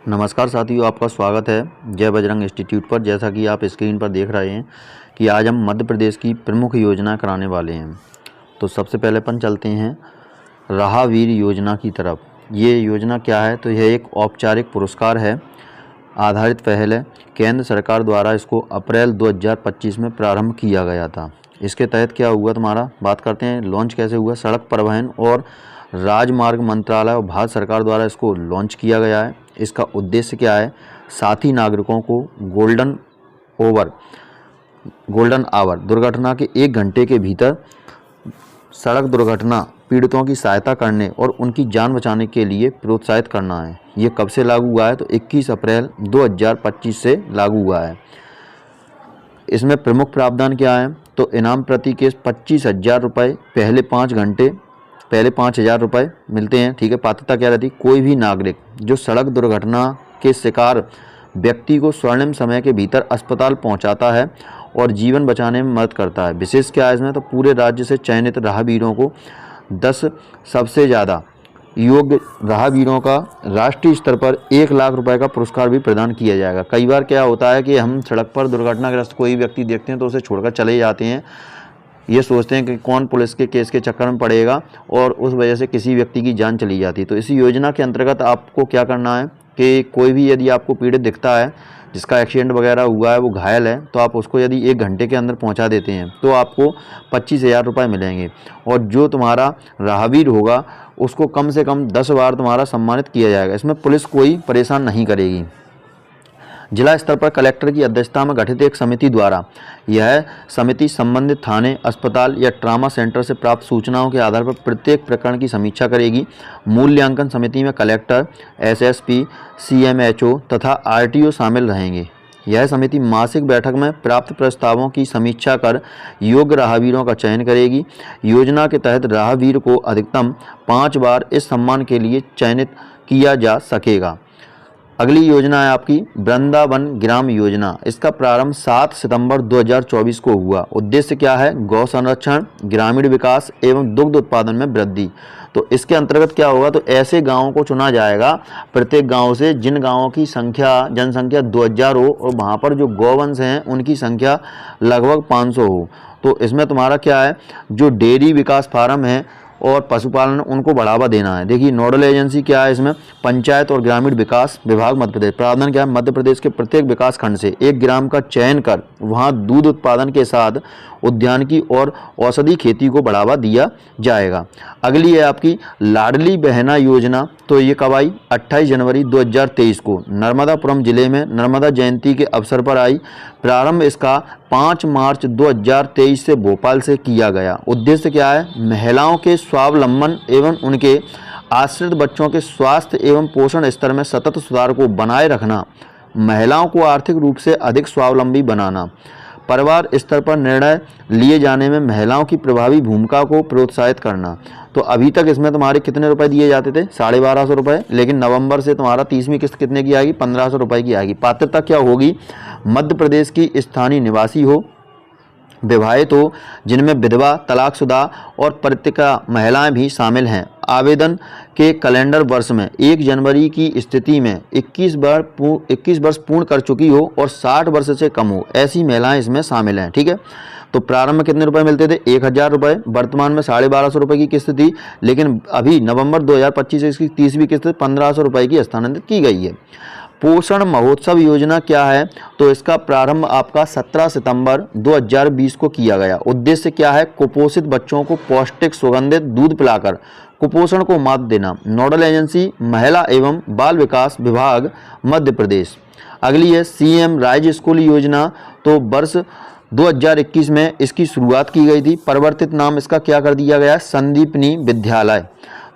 नमस्कार साथियों, आपका स्वागत है जय बजरंग इंस्टीट्यूट पर। जैसा कि आप स्क्रीन पर देख रहे हैं कि आज हम मध्य प्रदेश की प्रमुख योजना कराने वाले हैं। तो सबसे पहले अपन चलते हैं राहवीर योजना की तरफ। ये योजना क्या है? तो यह एक औपचारिक पुरस्कार है आधारित पहल है। केंद्र सरकार द्वारा इसको अप्रैल 2025 में प्रारंभ किया गया था। इसके तहत क्या हुआ तुम्हारा, बात करते हैं लॉन्च कैसे हुआ। सड़क परिवहन और राजमार्ग मंत्रालय और भारत सरकार द्वारा इसको लॉन्च किया गया है। इसका उद्देश्य क्या है? साथी नागरिकों को गोल्डन आवर दुर्घटना के 1 घंटे के भीतर सड़क दुर्घटना पीड़ितों की सहायता करने और उनकी जान बचाने के लिए प्रोत्साहित करना है। ये कब से लागू हुआ है? तो 21 अप्रैल 2025 से लागू हुआ है। इसमें प्रमुख प्रावधान क्या है? तो इनाम प्रति केस 25,000 रुपये, पहले 5,000 रुपये मिलते हैं। ठीक है। पात्रता क्या रहती? कोई भी नागरिक जो सड़क दुर्घटना के शिकार व्यक्ति को स्वर्णिम समय के भीतर अस्पताल पहुंचाता है और जीवन बचाने में मदद करता है। विशेष क्या है इसमें? तो पूरे राज्य से चयनित राहगीरों को 10 सबसे ज़्यादा योग्य राहगीरों का राष्ट्रीय स्तर पर 1 लाख रुपए का पुरस्कार भी प्रदान किया जाएगा। कई बार क्या होता है कि हम सड़क पर दुर्घटनाग्रस्त कोई व्यक्ति देखते हैं तो उसे छोड़कर चले जाते हैं। ये सोचते हैं कि कौन पुलिस के केस के चक्कर में पड़ेगा और उस वजह से किसी व्यक्ति की जान चली जाती है। तो इसी योजना के अंतर्गत आपको क्या करना है कि कोई भी यदि आपको पीड़ित दिखता है, जिसका एक्सीडेंट वगैरह हुआ है, वो घायल है, तो आप उसको यदि 1 घंटे के अंदर पहुंचा देते हैं तो आपको 25,000 रुपये मिलेंगे। और जो तुम्हारा राहगीर होगा उसको कम से कम 10 बार तुम्हारा सम्मानित किया जाएगा। इसमें पुलिस कोई परेशान नहीं करेगी। जिला स्तर पर कलेक्टर की अध्यक्षता में गठित एक समिति द्वारा यह समिति संबंधित थाने, अस्पताल या ट्रामा सेंटर से प्राप्त सूचनाओं के आधार पर प्रत्येक प्रकरण की समीक्षा करेगी। मूल्यांकन समिति में कलेक्टर, एसएसपी, सीएमएचओ तथा आरटीओ शामिल रहेंगे। यह समिति मासिक बैठक में प्राप्त प्रस्तावों की समीक्षा कर योग्य राहगीरों का चयन करेगी। योजना के तहत राहगीर को अधिकतम 5 बार इस सम्मान के लिए चयनित किया जा सकेगा। अगली योजना है आपकी वृंदावन ग्राम योजना। इसका प्रारंभ 7 सितंबर 2024 को हुआ। उद्देश्य क्या है? गौ संरक्षण, ग्रामीण विकास एवं दुग्ध उत्पादन में वृद्धि। तो इसके अंतर्गत क्या होगा? तो ऐसे गांवों को चुना जाएगा प्रत्येक गांव से जिन गांवों की जनसंख्या 2000 हो और वहां पर जो गौवंश हैं उनकी संख्या लगभग 500 हो। तो इसमें तुम्हारा क्या है, जो डेयरी विकास फार्म है और पशुपालन, उनको बढ़ावा देना है। देखिए नोडल एजेंसी क्या है इसमें? पंचायत और ग्रामीण विकास विभाग मध्य प्रदेश। प्रावधान क्या है? मध्य प्रदेश के प्रत्येक विकास खंड से 1 ग्राम का चयन कर वहां दूध उत्पादन के साथ उद्यानिकी और औषधि खेती को बढ़ावा दिया जाएगा। अगली है आपकी लाडली बहना योजना। तो ये कब आई? 28 जनवरी 2023 को नर्मदापुरम जिले में नर्मदा जयंती के अवसर पर आई। प्रारंभ इसका 5 मार्च 2023 से भोपाल से किया गया। उद्देश्य क्या है? महिलाओं के स्वावलंबन एवं उनके आश्रित बच्चों के स्वास्थ्य एवं पोषण स्तर में सतत सुधार को बनाए रखना, महिलाओं को आर्थिक रूप से अधिक स्वावलंबी बनाना, परिवार स्तर पर निर्णय लिए जाने में महिलाओं की प्रभावी भूमिका को प्रोत्साहित करना। तो अभी तक इसमें तुम्हारे कितने रुपए दिए जाते थे? 1250 रुपये। लेकिन नवंबर से तुम्हारा 30वीं किस्त कितने की आएगी? 1500 रुपये की आएगी। पात्रता क्या होगी? मध्य प्रदेश की स्थानीय निवासी हो, विवाहित हो, जिनमें विधवा, तलाकशुदा और परित्यक्ता महिलाएं भी शामिल हैं। आवेदन के कैलेंडर वर्ष में 1 जनवरी की स्थिति में 21 वर्ष पूर्ण कर चुकी हो और 60 वर्ष से कम हो, ऐसी महिलाएं इसमें शामिल हैं। ठीक है। तो प्रारंभ में कितने रुपए मिलते थे? 1000 रुपये। वर्तमान में 1250 रुपये की किस्त थी, लेकिन अभी नवंबर 2025 से इसकी 30वीं किस्त 1500 रुपये की स्थानांतरित की गई है। पोषण महोत्सव योजना क्या है? तो इसका प्रारंभ आपका 17 सितंबर 2020 को किया गया। उद्देश्य क्या है? कुपोषित बच्चों को पौष्टिक सुगंधित दूध पिलाकर कुपोषण को मात देना। नोडल एजेंसी महिला एवं बाल विकास विभाग मध्य प्रदेश। अगली है सीएम राइज स्कूल योजना। तो वर्ष 2021 में इसकी शुरुआत की गई थी। परिवर्तित नाम इसका क्या कर दिया गया है? संदीपनी विद्यालय।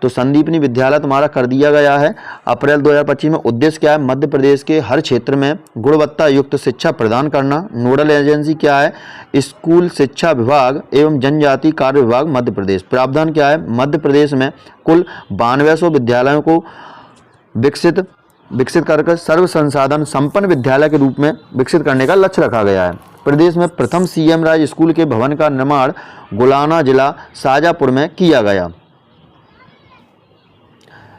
तो संदीपनी विद्यालय तुम्हारा कर दिया गया है अप्रैल 2025 में। उद्देश्य क्या है? मध्य प्रदेश के हर क्षेत्र में गुणवत्ता युक्त शिक्षा प्रदान करना। नोडल एजेंसी क्या है? स्कूल शिक्षा विभाग एवं जनजाति कार्य विभाग मध्य प्रदेश। प्रावधान क्या है? मध्य प्रदेश में कुल 9200 विद्यालयों को विकसित कर सर्व संसाधन संपन्न विद्यालय के रूप में विकसित करने का लक्ष्य रखा गया है। प्रदेश में प्रथम सीएम राज स्कूल के भवन का निर्माण गुलाना जिला शाजापुर में किया गया।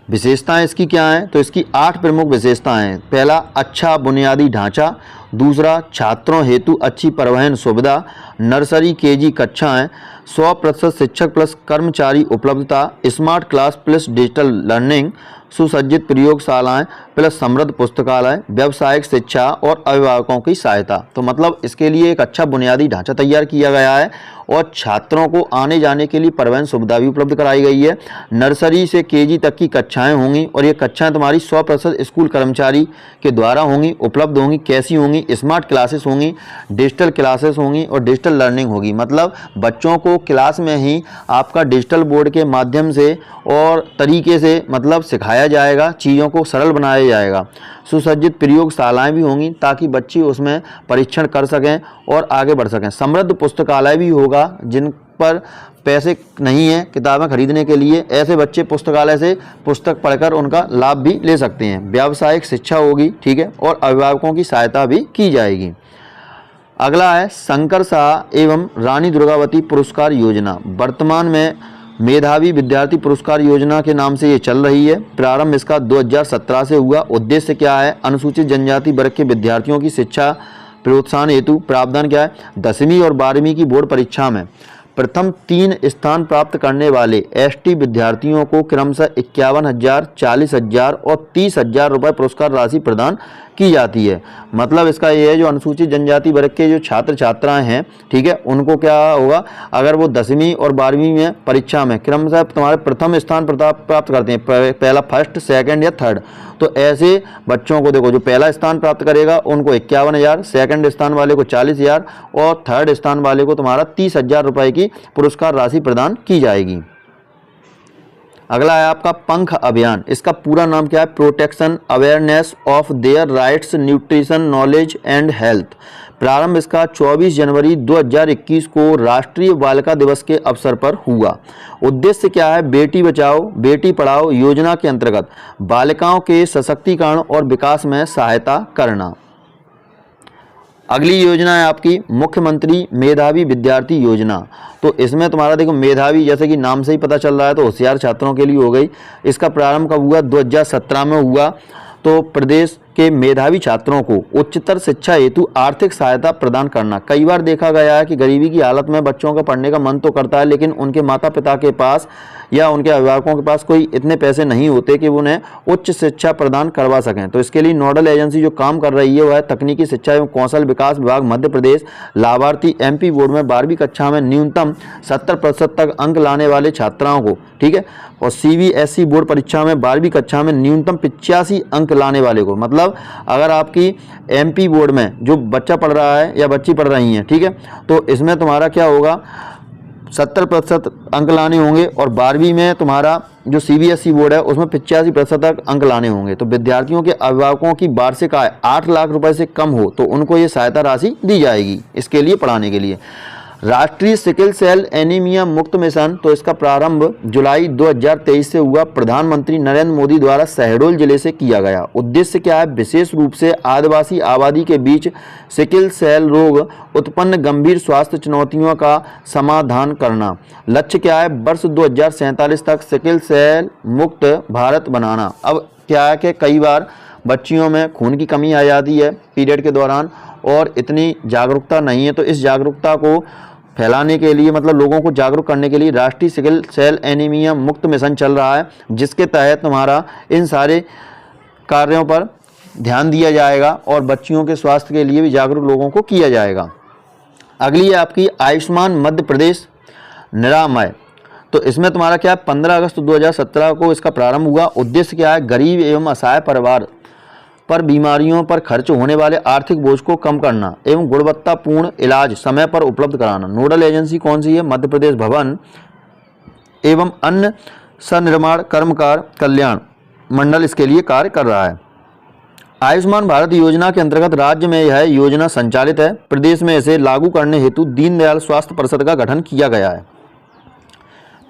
विशेषताएं इसकी क्या हैं? तो इसकी 8 प्रमुख विशेषताएं हैं। पहला, अच्छा बुनियादी ढांचा। दूसरा, छात्रों हेतु अच्छी परिवहन सुविधा। नर्सरी केजी कक्षाएं। 100% शिक्षक प्लस कर्मचारी उपलब्धता। Smart class plus digital learning. सुसज्जित प्रयोगशालाएं प्लस समृद्ध पुस्तकालय। व्यावसायिक शिक्षा और अभिभावकों की सहायता। तो मतलब इसके लिए एक अच्छा बुनियादी ढांचा तैयार किया गया है और छात्रों को आने जाने के लिए परिवहन सुविधा भी उपलब्ध कराई गई है। नर्सरी से केजी तक की कक्षाएं होंगी और ये कक्षाएं तुम्हारी 100% स्कूल कर्मचारी के द्वारा होंगी, उपलब्ध होंगी। कैसी होंगी? स्मार्ट क्लासेस होंगी, डिजिटल क्लासेस होंगी और डिजिटल लर्निंग होगी। मतलब बच्चों को क्लास में ही आपका डिजिटल बोर्ड के माध्यम से और तरीके से मतलब सिखाया जाएगा, चीज़ों को सरल बनाया जाएगा। सुसज्जित प्रयोगशालाएं भी होंगी ताकि बच्चे उसमें परीक्षण कर सकें और आगे बढ़ सकें। समृद्ध पुस्तकालय भी होगा, जिन पर पैसे नहीं हैं किताबें खरीदने के लिए, ऐसे बच्चे पुस्तकालय से पुस्तक पढ़कर उनका लाभ भी ले सकते हैं। व्यावसायिक शिक्षा होगी, ठीक है, और अभिभावकों की सहायता भी की जाएगी। अगला है शंकर शाह एवं रानी दुर्गावती पुरस्कार योजना। वर्तमान में मेधावी विद्यार्थी पुरस्कार योजना के नाम से ये चल रही है। प्रारंभ इसका 2017 से हुआ। उद्देश्य क्या है? अनुसूचित जनजाति वर्ग के विद्यार्थियों की शिक्षा प्रोत्साहन हेतु प्रावधान क्या है? 10वीं और 12वीं की बोर्ड परीक्षा में प्रथम 3 स्थान प्राप्त करने वाले एसटी विद्यार्थियों को क्रमशः 51,000, 40,000 और 30,000 रुपये पुरस्कार राशि प्रदान की जाती है। मतलब इसका ये है, जो अनुसूचित जनजाति वर्ग के जो छात्र छात्राएं हैं, ठीक है, उनको क्या होगा, अगर वो 10वीं और 12वीं में परीक्षा में क्रमशः तुम्हारे प्रथम स्थान प्राप्त करते हैं, पहला फर्स्ट, सेकंड या थर्ड, तो ऐसे बच्चों को देखो, जो पहला स्थान प्राप्त करेगा उनको 51,000, सेकंड स्थान वाले को 40,000 और थर्ड स्थान वाले को तुम्हारा 30,000 रुपये की पुरस्कार राशि प्रदान की जाएगी। अगला है आपका पंख अभियान। इसका पूरा नाम क्या है? Protection awareness of their rights nutrition knowledge and health. प्रारंभ इसका 24 जनवरी 2021 को राष्ट्रीय बालिका दिवस के अवसर पर हुआ। उद्देश्य क्या है? बेटी बचाओ बेटी पढ़ाओ योजना के अंतर्गत बालिकाओं के सशक्तिकरण और विकास में सहायता करना। अगली योजना है आपकी मुख्यमंत्री मेधावी विद्यार्थी योजना। तो इसमें तुम्हारा देखो मेधावी, जैसे कि नाम से ही पता चल रहा है, तो होशियार छात्रों के लिए हो गई। इसका प्रारंभ कब हुआ? 2017 में हुआ। तो प्रदेश के मेधावी छात्रों को उच्चतर शिक्षा हेतु आर्थिक सहायता प्रदान करना। कई बार देखा गया है कि गरीबी की हालत में बच्चों का पढ़ने का मन तो करता है, लेकिन उनके माता पिता के पास या उनके अभिभावकों के पास कोई इतने पैसे नहीं होते कि वो उन्हें उच्च शिक्षा प्रदान करवा सकें। तो इसके लिए नोडल एजेंसी जो काम कर रही है वह है तकनीकी शिक्षा एवं कौशल विकास विभाग मध्य प्रदेश। लाभार्थी एमपी बोर्ड में 12वीं कक्षा में न्यूनतम 70% तक अंक लाने वाले छात्राओं को, ठीक है, और सीबीएसई बोर्ड परीक्षा में 12वीं कक्षा में न्यूनतम 85 अंक लाने वाले को। मतलब अगर आपकी एमपी बोर्ड में जो बच्चा पढ़ रहा है या बच्ची पढ़ रही हैं, ठीक है, तो इसमें तुम्हारा क्या होगा, 70% अंक लाने होंगे और 12वीं में तुम्हारा जो सीबीएसई बोर्ड है उसमें 85% तक अंक लाने होंगे। तो विद्यार्थियों के अभिभावकों की वार्षिक आय 8 लाख रुपए से कम हो तो उनको ये सहायता राशि दी जाएगी इसके लिए पढ़ाने के लिए। राष्ट्रीय सिकल सेल एनीमिया मुक्त मिशन। तो इसका प्रारंभ जुलाई 2023 से हुआ। प्रधानमंत्री नरेंद्र मोदी द्वारा शहडोल जिले से किया गया। उद्देश्य क्या है? विशेष रूप से आदिवासी आबादी के बीच सिकल सेल रोग उत्पन्न गंभीर स्वास्थ्य चुनौतियों का समाधान करना। लक्ष्य क्या है? वर्ष 2047 तक सिकल सेल मुक्त भारत बनाना। अब क्या है कि कई बार बच्चियों में खून की कमी आ जाती है पीरियड के दौरान और इतनी जागरूकता नहीं है, तो इस जागरूकता को फैलाने के लिए, मतलब लोगों को जागरूक करने के लिए राष्ट्रीय सिकल सेल एनीमिया मुक्त मिशन चल रहा है, जिसके तहत तुम्हारा इन सारे कार्यों पर ध्यान दिया जाएगा और बच्चियों के स्वास्थ्य के लिए भी जागरूक लोगों को किया जाएगा। अगली है आपकी आयुष्मान मध्य प्रदेश निरामय। तो इसमें तुम्हारा क्या है? 15 अगस्त 2017 को इसका प्रारंभ हुआ। उद्देश्य क्या है? गरीब एवं असहाय परिवार पर बीमारियों पर खर्च होने वाले आर्थिक बोझ को कम करना एवं गुणवत्तापूर्ण इलाज समय पर उपलब्ध कराना। नोडल एजेंसी कौन सी है? मध्य प्रदेश भवन एवं अन्य सनिर्माण कर्मकार कल्याण मंडल इसके लिए कार्य कर रहा है। आयुष्मान भारत योजना के अंतर्गत राज्य में यह योजना संचालित है। प्रदेश में इसे लागू करने हेतु दीनदयाल स्वास्थ्य परिषद का गठन किया गया है।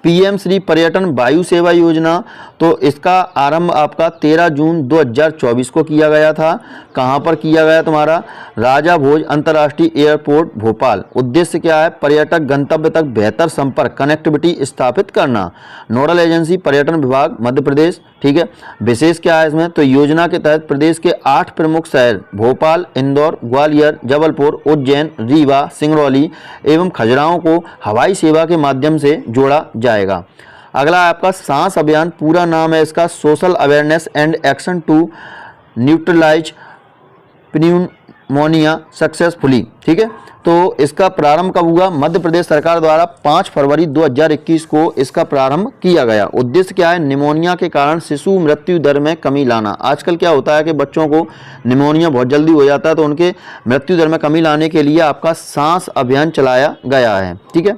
पीएम श्री पर्यटन वायु सेवा योजना, तो इसका आरंभ आपका 13 जून 2024 को किया गया था। कहाँ पर किया गया तुम्हारा? राजा भोज अंतर्राष्ट्रीय एयरपोर्ट भोपाल। उद्देश्य क्या है? पर्यटक गंतव्य तक बेहतर संपर्क कनेक्टिविटी स्थापित करना। नोडल एजेंसी पर्यटन विभाग मध्य प्रदेश। ठीक है, विशेष क्या है इसमें? तो योजना के तहत प्रदेश के 8 प्रमुख शहर भोपाल, इंदौर, ग्वालियर, जबलपुर, उज्जैन, रीवा, सिंगरौली एवं खजुराहो को हवाई सेवा के माध्यम से जोड़ा जाएगा। अगला आपका सांस अभियान, पूरा नाम है इसका social awareness and action to neutralise pneumonia successfully. ठीक है, तो इसका प्रारंभ कब हुआ? मध्य प्रदेश सरकार द्वारा 5 फरवरी 2021 को इसका प्रारंभ किया गया। उद्देश्य क्या है? निमोनिया के कारण शिशु मृत्यु दर में कमी लाना। आजकल क्या होता है कि बच्चों को निमोनिया बहुत जल्दी हो जाता है, तो उनके मृत्यु दर में कमी लाने के लिए आपका सांस अभियान चलाया गया है। ठीक है,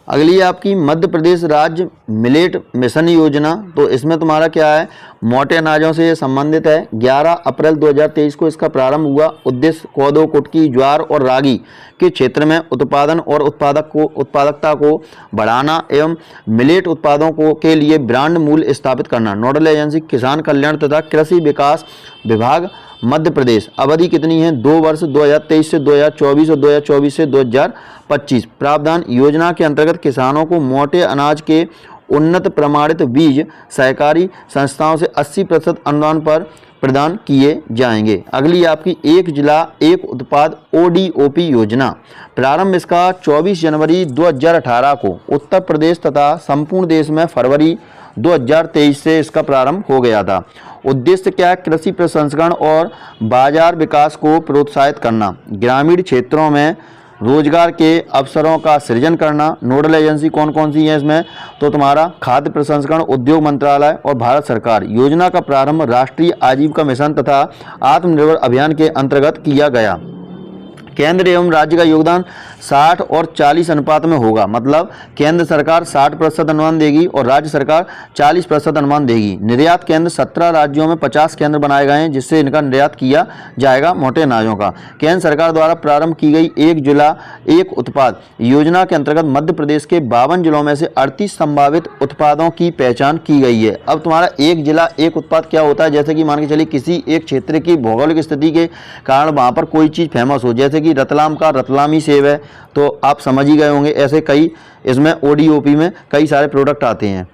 अगली है आपकी मध्य प्रदेश राज्य मिलेट मिशन योजना। तो इसमें तुम्हारा क्या है? मोटे अनाजों से ये संबंधित है। 11 अप्रैल 2023 को इसका प्रारंभ हुआ। उद्देश्य कोदो, कुटकी, ज्वार और रागी के क्षेत्र में उत्पादन और उत्पादकता को बढ़ाना एवं मिलेट उत्पादों को के लिए ब्रांड मूल्य स्थापित करना। नोडल एजेंसी किसान कल्याण तथा कृषि विकास विभाग मध्य प्रदेश। अवधि कितनी है? 2 वर्ष, 2023 से 2024 और 2024 से 2025। प्रावधान, योजना के अंतर्गत किसानों को मोटे अनाज के उन्नत प्रमाणित बीज सहकारी संस्थाओं से 80% अनुदान पर प्रदान किए जाएंगे। अगली आपकी एक जिला एक उत्पाद ODOP योजना। प्रारंभ इसका 24 जनवरी 2018 को उत्तर प्रदेश तथा संपूर्ण देश में फरवरी 2023 से इसका प्रारंभ हो गया था। उद्देश्य क्या है? कृषि प्रसंस्करण और बाजार विकास को प्रोत्साहित करना, ग्रामीण क्षेत्रों में रोजगार के अवसरों का सृजन करना। नोडल एजेंसी कौन कौन सी है इसमें? तो तुम्हारा खाद्य प्रसंस्करण उद्योग मंत्रालय और भारत सरकार। योजना का प्रारंभ राष्ट्रीय आजीविका मिशन तथा आत्मनिर्भर अभियान के अंतर्गत किया गया। केंद्र एवं राज्य का योगदान 60 और 40 अनुपात में होगा। मतलब केंद्र सरकार 60% अनुदान देगी और राज्य सरकार 40% अनुदान देगी। निर्यात केंद्र 17 राज्यों में 50 केंद्र बनाए गए हैं जिससे इनका निर्यात किया जाएगा मोटे अनाजों का। केंद्र सरकार द्वारा प्रारंभ की गई एक जिला एक उत्पाद योजना के अंतर्गत मध्य प्रदेश के 52 जिलों में से 38 संभावित उत्पादों की पहचान की गई है। अब तुम्हारा एक जिला एक उत्पाद क्या होता है? जैसे कि मान के चलिए किसी एक क्षेत्र की भौगोलिक स्थिति के कारण वहाँ पर कोई चीज़ फेमस हो, जैसे कि रतलाम का रतलामी सेब है, तो आप समझ ही गए होंगे। ऐसे कई इसमें ODOP में कई सारे प्रोडक्ट आते हैं।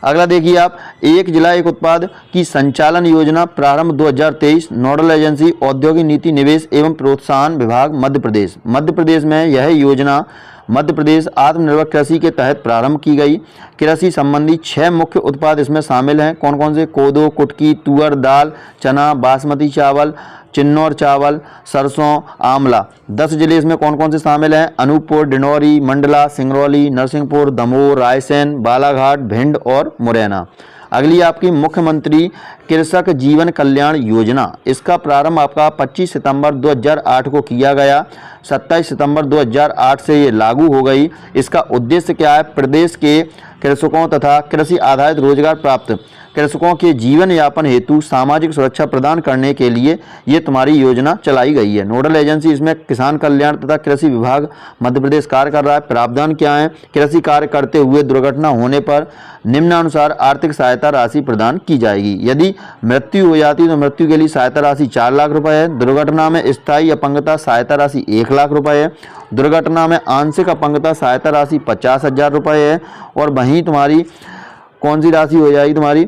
अगला देखिए आप, एक जिला एक उत्पाद की संचालन योजना। प्रारंभ 2023। नोडल एजेंसी औद्योगिक नीति निवेश एवं प्रोत्साहन विभाग मध्य प्रदेश। मध्य प्रदेश में यह योजना मध्य प्रदेश आत्मनिर्भर कृषि के तहत प्रारंभ की गई। कृषि संबंधी 6 मुख्य उत्पाद इसमें शामिल हैं। कौन कौन से? कोदो, कुटकी, तुअर दाल, चना, बासमती चावल, चिन्नौर चावल, सरसों, आंवला। 10 जिले इसमें कौन कौन से शामिल हैं? अनूपपुर, डिंडौरी, मंडला, सिंगरौली, नरसिंहपुर, दमोह, रायसेन, बालाघाट, भिंड और मुरैना। अगली आपकी मुख्यमंत्री कृषक जीवन कल्याण योजना। इसका प्रारंभ आपका 25 सितंबर 2008 को किया गया। 27 सितंबर 2008 से ये लागू हो गई। इसका उद्देश्य क्या है? प्रदेश के कृषकों तथा कृषि आधारित रोजगार प्राप्त कृषकों के जीवन यापन हेतु सामाजिक सुरक्षा प्रदान करने के लिए ये तुम्हारी योजना चलाई गई है। नोडल एजेंसी इसमें किसान कल्याण तथा कृषि विभाग मध्य प्रदेश कार्य कर रहा है। प्रावधान क्या है? कृषि कार्य करते हुए दुर्घटना होने पर निम्नानुसार आर्थिक सहायता राशि प्रदान की जाएगी। यदि मृत्यु हो जाती है तो मृत्यु के लिए सहायता राशि 4 लाख रुपए है। दुर्घटना में स्थायी अपंगता सहायता राशि 1 लाख रुपए है। दुर्घटना में आंशिक अपंगता सहायता राशि 50,000 रुपए है। और वहीं तुम्हारी कौन सी राशि हो जाएगी? तुम्हारी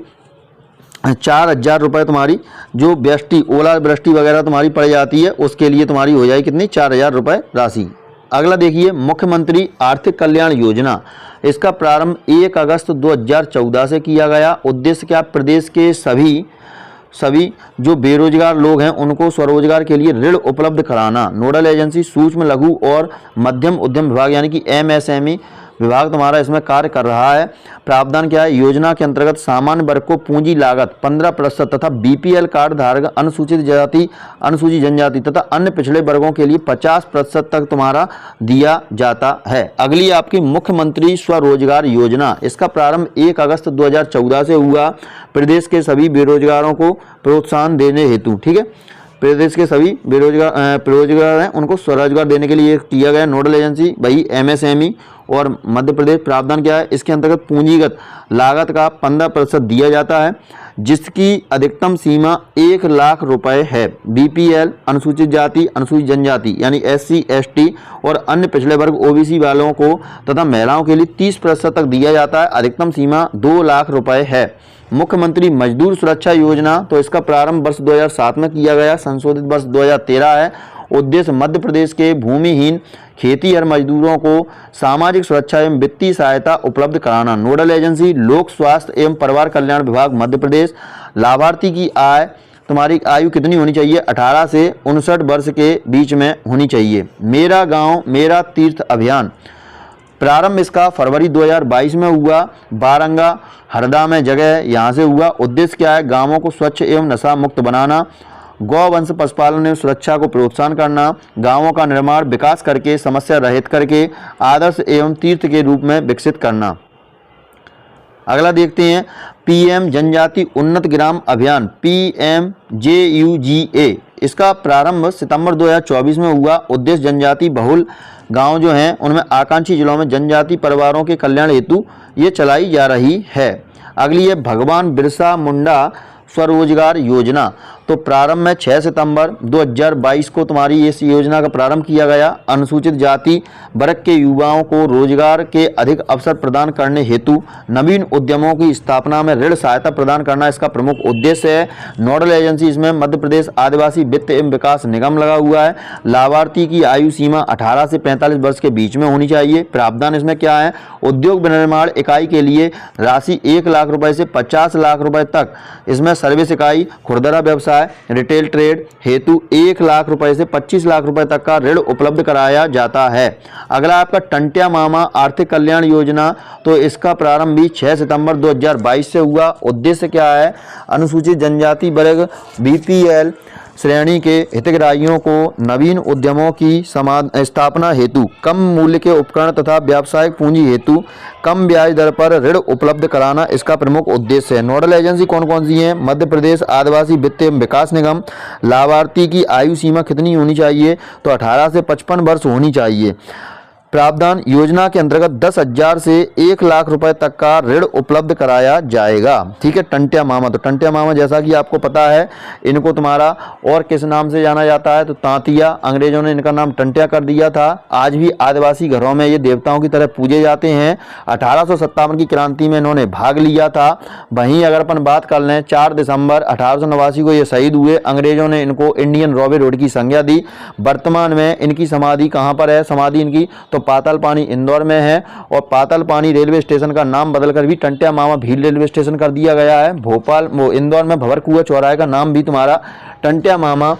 4,000 रुपये तुम्हारी जो व्यष्टि ओला वृष्टि वगैरह तुम्हारी पड़ जाती है उसके लिए तुम्हारी हो जाएगी कितनी? 4,000 रुपये राशि। अगला देखिए, मुख्यमंत्री आर्थिक कल्याण योजना। इसका प्रारंभ 1 अगस्त 2014 से किया गया। उद्देश्य क्या? प्रदेश के सभी जो बेरोजगार लोग हैं उनको स्वरोजगार के लिए ऋण उपलब्ध कराना। नोडल एजेंसी सूक्ष्म लघु और मध्यम उद्यम विभाग यानी कि MSME विभाग तुम्हारा इसमें कार्य कर रहा है। प्रावधान क्या है, योजना के अंतर्गत सामान्य वर्ग को पूंजी लागत 15% तथा बीपीएल कार्ड धारक अनुसूचित जाति, अनुसूचित जनजाति तथा अन्य पिछड़े वर्गों के लिए 50% तक तुम्हारा दिया जाता है। अगली आपकी मुख्यमंत्री स्वरोजगार योजना, इसका प्रारंभ 1 अगस्त 2014 से हुआ। प्रदेश के सभी बेरोजगारों को प्रोत्साहन देने हेतु, ठीक है, प्रदेश के सभी बेरोजगार हैं उनको स्वरोजगार देने के लिए किया गया। नोडल एजेंसी भाई एमएसएमई और मध्य प्रदेश। प्रावधान क्या है, इसके अंतर्गत पूंजीगत लागत का 15% दिया जाता है, जिसकी अधिकतम सीमा 1 लाख रुपए है। बीपीएल, अनुसूचित जाति, अनुसूचित जनजाति यानी एससी, एसटी और अन्य पिछड़े वर्ग ओबीसी वालों को तथा महिलाओं के लिए 30% तक दिया जाता है। अधिकतम सीमा 2 लाख रुपए है। मुख्यमंत्री मजदूर सुरक्षा योजना, तो इसका प्रारंभ वर्ष 2007 में किया गया, संशोधित वर्ष 2013 है। उद्देश्य मध्य प्रदेश के भूमिहीन खेतीहर मजदूरों को सामाजिक सुरक्षा एवं वित्तीय सहायता उपलब्ध कराना। नोडल एजेंसी लोक स्वास्थ्य एवं परिवार कल्याण विभाग मध्य प्रदेश। लाभार्थी की तुम्हारी आयु कितनी होनी चाहिए, 18 से 59 वर्ष के बीच में होनी चाहिए। मेरा गांव मेरा तीर्थ अभियान, प्रारंभ इसका फरवरी 2022 में हुआ। बारंगा हरदा में जगह यहाँ से हुआ। उद्देश्य क्या है, गांवों को स्वच्छ एवं नशा मुक्त बनाना, गौवंश पशुपालन एवं सुरक्षा को प्रोत्साहन करना, गांवों का निर्माण विकास करके समस्या रहित करके आदर्श एवं तीर्थ के रूप में विकसित करना। अगला देखते हैं पीएम जनजाति उन्नत ग्राम अभियान, PMJUGA, इसका प्रारंभ सितंबर 2024 में हुआ। उद्देश्य जनजाति बहुल गांव जो हैं उनमें आकांक्षी जिलों में जनजाति परिवारों के कल्याण हेतु ये चलाई जा रही है। अगली है भगवान बिरसा मुंडा स्वरोजगार योजना, तो प्रारंभ में 6 सितंबर 2022 को तुम्हारी इस योजना का प्रारंभ किया गया। अनुसूचित जाति वर्ग के युवाओं को रोजगार के अधिक अवसर प्रदान करने हेतु नवीन उद्यमों की स्थापना में ऋण सहायता प्रदान करना इसका प्रमुख उद्देश्य है। नोडल एजेंसी इसमें मध्य प्रदेश आदिवासी वित्त एवं विकास निगम लगा हुआ है। लाभार्थी की आयु सीमा 18 से 45 वर्ष के बीच में होनी चाहिए। प्रावधान इसमें क्या है, उद्योग विनिर्माण इकाई के लिए राशि 1 लाख रुपए से 50 लाख रुपए तक, इसमें सर्विस इकाई, खुरदरा व्यवसाय, रिटेल ट्रेड हेतु 1 लाख रुपए से 25 लाख रुपए तक का ऋण उपलब्ध कराया जाता है। अगला आपका टंट्या मामा आर्थिक कल्याण योजना, तो इसका प्रारंभ भी 6 सितंबर 2022 से हुआ। उद्देश्य क्या है, अनुसूचित जनजाति वर्ग बीपीएल श्रेणी के हितग्राहियों को नवीन उद्यमों की स्थापना हेतु कम मूल्य के उपकरण तथा व्यावसायिक पूंजी हेतु कम ब्याज दर पर ऋण उपलब्ध कराना इसका प्रमुख उद्देश्य है। नोडल एजेंसी कौन कौन सी हैं, मध्य प्रदेश आदिवासी वित्त एवं विकास निगम। लाभार्थी की आयु सीमा कितनी होनी चाहिए, तो 18 से 55 वर्ष होनी चाहिए। प्रावधान योजना के अंतर्गत 10,000 से 1 लाख रुपए तक का ऋण उपलब्ध कराया जाएगा। ठीक है, टंट्या मामा, तो टंट्या मामा जैसा कि आपको पता है इनको तुम्हारा और किस नाम से जाना जाता है, तो तांतिया, अंग्रेजों ने इनका नाम टंट्या कर दिया था। आज भी आदिवासी घरों में ये देवताओं की तरह पूजे जाते हैं। 1857 की क्रांति में इन्होंने भाग लिया था। वहीं अगर अपन बात कर लें 4 दिसंबर 1889 को ये शहीद हुए। अंग्रेजों ने इनको इंडियन रॉबिन हुड की संज्ञा दी। वर्तमान में इनकी समाधि कहाँ पर है, समाधि इनकी तो पाताल पानी इंदौर में है, और पाताल पानी रेलवे स्टेशन का नाम बदलकर भी टंट्या मामा भील रेलवे स्टेशन कर दिया गया है। भोपाल इंदौर में भंवरकुआं चौराहे का नाम भी तुम्हारा टंट्या मामा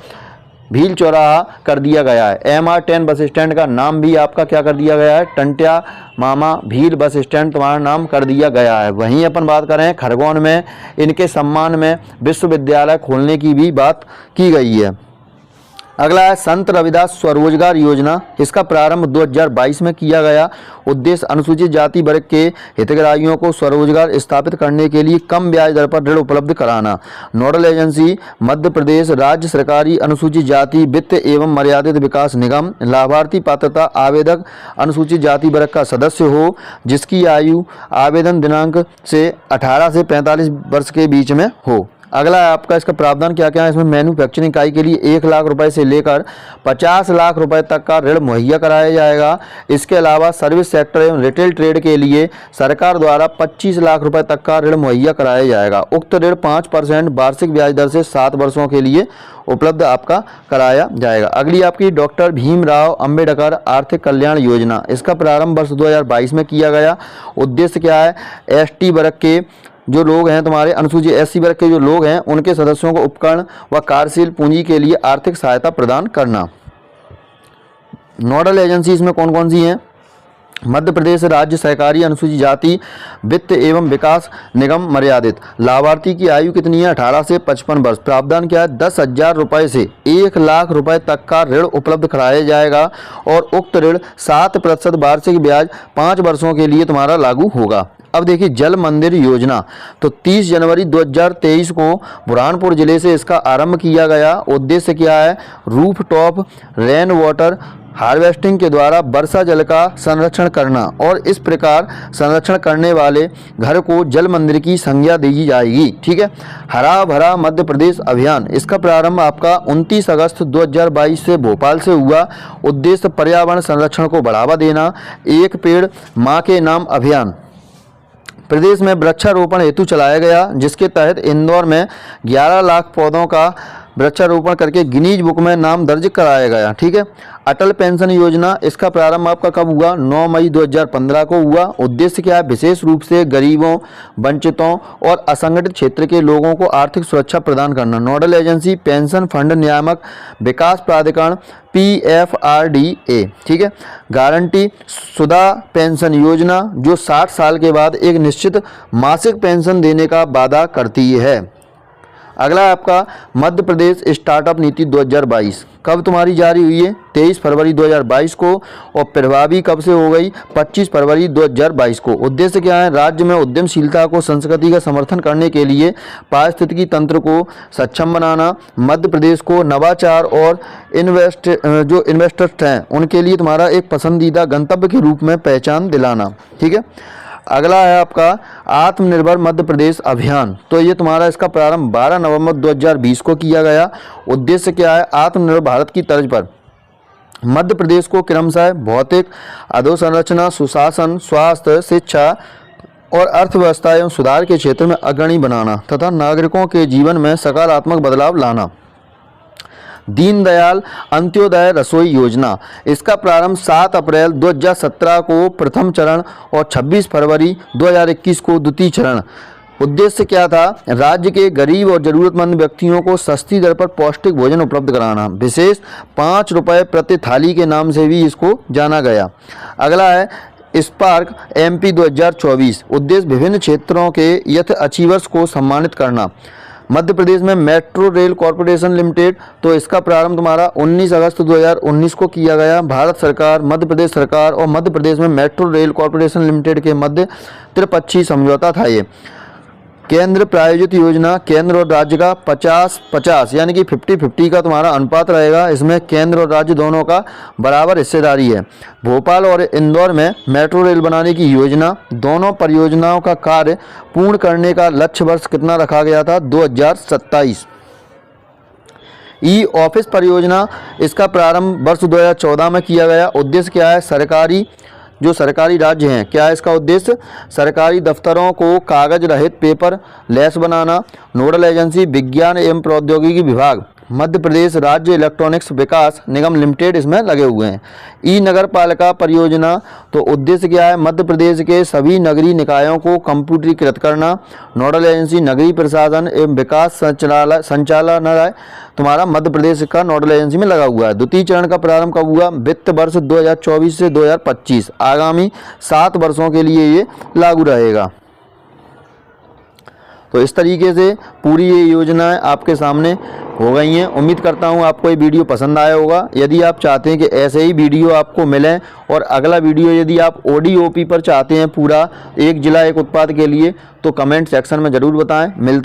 भील चौराहा कर दिया गया है। MR10 बस स्टैंड का नाम भी आपका क्या कर दिया गया है, टंट्या मामा भील बस स्टैंड तुम्हारा नाम कर दिया गया है। वहीं अपन बात करें खरगोन में इनके सम्मान में विश्वविद्यालय खोलने की भी बात की गई है। अगला है संत रविदास स्वरोजगार योजना, इसका प्रारंभ 2022 में किया गया। उद्देश्य अनुसूचित जाति वर्ग के हितग्राहियों को स्वरोजगार स्थापित करने के लिए कम ब्याज दर पर ऋण उपलब्ध कराना। नोडल एजेंसी मध्य प्रदेश राज्य सरकारी अनुसूचित जाति वित्त एवं मर्यादित विकास निगम। लाभार्थी पात्रता आवेदक अनुसूचित जाति वर्ग का सदस्य हो जिसकी आयु आवेदन दिनांक से 18 से 45 वर्ष के बीच में हो। अगला आपका इसका प्रावधान क्या क्या है, इसमें मैन्युफैक्चरिंग इकाई के लिए 1 लाख रुपए से लेकर 50 लाख रुपए तक का ऋण मुहैया कराया जाएगा। इसके अलावा सर्विस सेक्टर एवं रिटेल ट्रेड के लिए सरकार द्वारा 25 लाख रुपए तक का ऋण मुहैया कराया जाएगा। उक्त ऋण 5% वार्षिक ब्याज दर से 7 वर्षों के लिए उपलब्ध आपका कराया जाएगा। अगली आपकी डॉक्टर भीमराव अंबेडकर आर्थिक कल्याण योजना, इसका प्रारंभ वर्ष 2022 में किया गया। उद्देश्य क्या है, ST वर्ग के जो लोग हैं तुम्हारे अनुसूचित SC वर्ग के जो लोग हैं उनके सदस्यों को उपकरण व कार्यशील पूंजी के लिए आर्थिक सहायता प्रदान करना। नोडल एजेंसी इसमें कौन कौन सी हैं, मध्य प्रदेश राज्य सहकारी अनुसूचित जाति वित्त एवं विकास निगम मर्यादित। लाभार्थी की आयु कितनी है? 18 से 55 वर्ष। प्रावधान क्या है? 10,000 रुपये से 1 लाख रुपए तक का ऋण उपलब्ध कराया जाएगा और उक्त ऋण 7% वार्षिक ब्याज 5 वर्षों के लिए तुम्हारा लागू होगा। अब देखिए जल मंदिर योजना, तो 30 जनवरी 2023 को बुरहानपुर जिले से इसका आरंभ किया गया। उद्देश्य क्या है? Roof top rain water harvesting के द्वारा वर्षा जल का संरक्षण करना और इस प्रकार संरक्षण करने वाले घर को जल मंदिर की संज्ञा दी जाएगी। ठीक है। हरा भरा मध्य प्रदेश अभियान, इसका प्रारंभ आपका 29 अगस्त 2022 से भोपाल से हुआ। उद्देश्य पर्यावरण संरक्षण को बढ़ावा देना। एक पेड़ माँ के नाम अभियान प्रदेश में वृक्षारोपण हेतु चलाया गया, जिसके तहत इंदौर में 11 लाख पौधों का वृक्षारोपण करके गिनीज बुक में नाम दर्ज कराया गया। ठीक है। अटल पेंशन योजना, इसका प्रारंभ आपका कब हुआ? 9 मई 2015 को हुआ। उद्देश्य क्या है? विशेष रूप से गरीबों, वंचितों और असंगठित क्षेत्र के लोगों को आर्थिक सुरक्षा प्रदान करना। नोडल एजेंसी पेंशन फंड नियामक विकास प्राधिकरण PFRDA। ठीक है। गारंटी शुदा पेंशन योजना, जो 60 साल के बाद एक निश्चित मासिक पेंशन देने का वादा करती है। अगला आपका मध्य प्रदेश स्टार्टअप नीति 2022 कब तुम्हारी जारी हुई है? 23 फरवरी 2022 को और प्रभावी कब से हो गई? 25 फरवरी 2022 को। उद्देश्य क्या है? राज्य में उद्यमशीलता को संस्कृति का समर्थन करने के लिए पारिस्थितिकी तंत्र को सक्षम बनाना। मध्य प्रदेश को नवाचार और इन्वेस्टर्स हैं उनके लिए तुम्हारा एक पसंदीदा गंतव्य के रूप में पहचान दिलाना। ठीक है। अगला है आपका आत्मनिर्भर मध्य प्रदेश अभियान, तो ये तुम्हारा इसका प्रारंभ 12 नवंबर 2020 को किया गया। उद्देश्य क्या है? आत्मनिर्भर भारत की तर्ज पर मध्य प्रदेश को क्रमशः भौतिक अधोसंरचना, सुशासन, स्वास्थ्य, शिक्षा और अर्थव्यवस्था एवं सुधार के क्षेत्र में अग्रणी बनाना तथा नागरिकों के जीवन में सकारात्मक बदलाव लाना। दीनदयाल अंत्योदय रसोई योजना, इसका प्रारंभ 7 अप्रैल 2017 को प्रथम चरण और 26 फरवरी 2021 को द्वितीय चरण। उद्देश्य क्या था? राज्य के गरीब और जरूरतमंद व्यक्तियों को सस्ती दर पर पौष्टिक भोजन उपलब्ध कराना। विशेष 5 रुपये प्रति थाली के नाम से भी इसको जाना गया। अगला है स्पार्क MP 2024। उद्देश्य विभिन्न क्षेत्रों के यथ अचीवर्स को सम्मानित करना। मध्य प्रदेश में मेट्रो रेल कॉरपोरेशन लिमिटेड, तो इसका प्रारंभ तुम्हारा 19 अगस्त 2019 को किया गया। भारत सरकार, मध्य प्रदेश सरकार और मध्य प्रदेश में मेट्रो रेल कॉरपोरेशन लिमिटेड के मध्य त्रिपक्षीय समझौता था ये। केंद्र प्रायोजित योजना, केंद्र और राज्य का 50-50 यानी कि 50-50 का तुम्हारा अनुपात रहेगा। इसमें केंद्र और राज्य दोनों का बराबर हिस्सेदारी है। भोपाल और इंदौर में मेट्रो रेल बनाने की योजना, दोनों परियोजनाओं का कार्य पूर्ण करने का लक्ष्य वर्ष कितना रखा गया था? 2027। ई ऑफिस परियोजना, इसका प्रारंभ वर्ष 2014 में किया गया। उद्देश्य क्या है? सरकारी राज्य हैं, क्या है इसका उद्देश्य? सरकारी दफ्तरों को कागज रहित पेपर लेस बनाना। नोडल एजेंसी विज्ञान एवं प्रौद्योगिकी विभाग, मध्य प्रदेश राज्य इलेक्ट्रॉनिक्स विकास निगम लिमिटेड इसमें लगे हुए हैं। ई नगर पालिका परियोजना, तो उद्देश्य क्या है? मध्य प्रदेश के सभी नगरीय निकायों को कंप्यूटरीकृत करना। नोडल एजेंसी नगरीय प्रशासन एवं विकास संचालनालय तुम्हारा मध्य प्रदेश का नोडल एजेंसी में लगा हुआ है। द्वितीय चरण का प्रारंभ कब हुआ? वित्त वर्ष 2024 से 2025, आगामी 7 वर्षों के लिए ये लागू रहेगा। तो इस तरीके से पूरी ये योजनाएं आपके सामने हो गई हैं। उम्मीद करता हूं आपको ये वीडियो पसंद आया होगा। यदि आप चाहते हैं कि ऐसे ही वीडियो आपको मिलें और अगला वीडियो यदि आप ODOP पर चाहते हैं पूरा एक जिला एक उत्पाद के लिए, तो कमेंट सेक्शन में ज़रूर बताएं। मिलते